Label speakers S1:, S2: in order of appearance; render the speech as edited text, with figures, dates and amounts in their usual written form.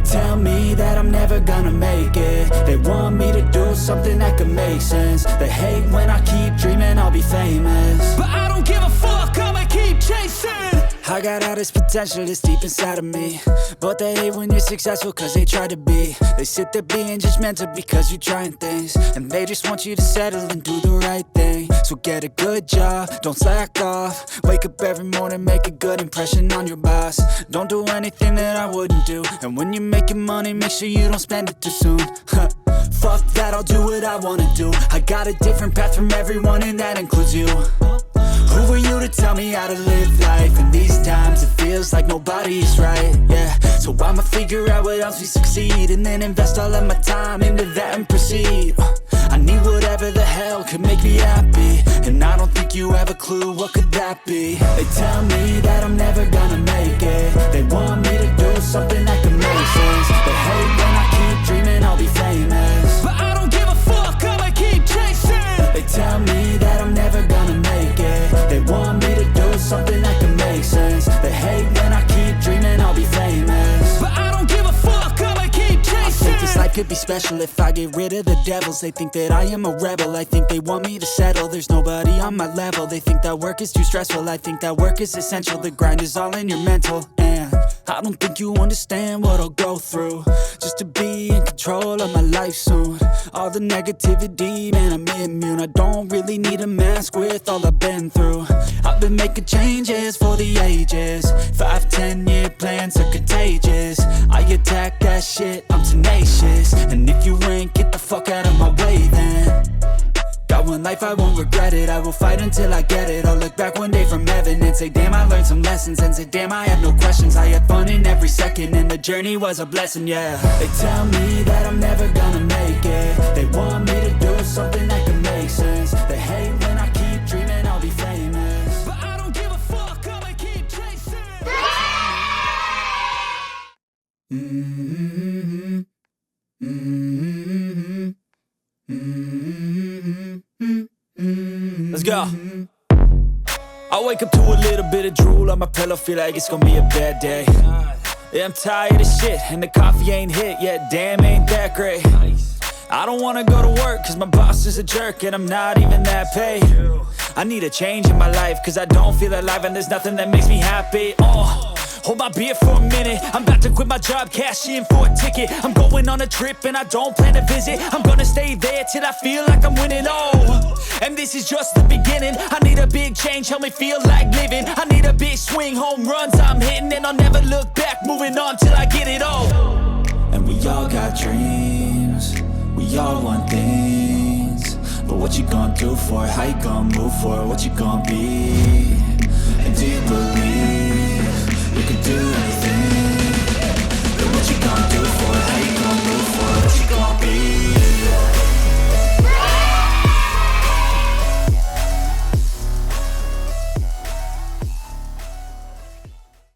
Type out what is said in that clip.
S1: tell me that I'm never gonna make it. They want me to do something that could make sense. They hate when I keep dreaming I'll be famous, but I don't give a fuck, I'ma keep chasing. I got all this potential that's deep inside of me, but they hate when you're successful cause they try to be. They sit there being judgmental because you're trying things, and they just want you to settle and do the right thing. So get a good job, don't slack off. Wake up every morning, make a good impression on your boss. Don't do anything that I wouldn't do, and when you're making money, make sure you don't spend it too soon. Fuck that, I'll do what I wanna do. I got a different path from everyone, and that includes you. Who are you to tell me how to live life? In these times it feels like nobody's right, yeah. So I'ma figure out what else we succeed, and then invest all of my time into that and proceed. I need whatever the hell could make me happy, and I don't think you have a clue what could that be. They tell me that I'm never gonna make it. They want me to do something that can make sense. They hate when I keep dreaming I'll be famous, but I don't give a fuck, I'ma keep chasing. They tell me that I'm never gonna make it. They want me to do something that can make sense. They hate when I keep dreaming I'll be famous, but I don't give a fuck, I'ma keep chasing. I think this life could be special if I get rid of the devils. They think that I am a rebel, I think they want me to settle. There's nobody on my level, they think that work is too stressful. I think that work is essential, the grind is all in your mental. And I don't think you understand what I'll go through just to be in control of my life soon. All the negativity, man, I'm immune. I don't really need a mask with all I've been through. I've been making changes for the ages. 5-10 year plans are contagious. I attack that shit, I'm tenacious. And if you ain't, get the fuck out of my way then. Got one life, I won't regret it. I will fight until I get it. I'll look back one day from heaven and say, damn, I learned some lessons. And say, damn, I have no questions. I had fun in every second, and the journey was a blessing, yeah. They tell me that I'm never gonna make it. They want me to do something that can make sense. They hate when I keep dreaming I'll be famous, but I don't give a fuck, I'ma keep chasing. Mm-hmm. Mm-hmm. Mm-hmm. Let's go. I wake up to a little bit of drool on my pillow, feel like it's gonna be a bad day. Yeah, I'm tired of shit, and the coffee ain't hit yet, damn, ain't that great. I don't wanna go to work, cause my boss is a jerk, and I'm not even that paid. I need a change in my life, cause I don't feel alive, and there's nothing that makes me happy. Hold my beer for a minute, I'm about to quit my job, cash in for a ticket. I'm going on a trip and I don't plan to visit. I'm gonna stay there till I feel like I'm winning, and this is just the beginning. I need a big change, help me feel like living. I need a big swing, home runs I'm hitting, and I'll never look back, moving on till I get it all. And we all got dreams, we all want things, but what you gonna do for it? How you gonna move for it? What you gonna be? And do you believe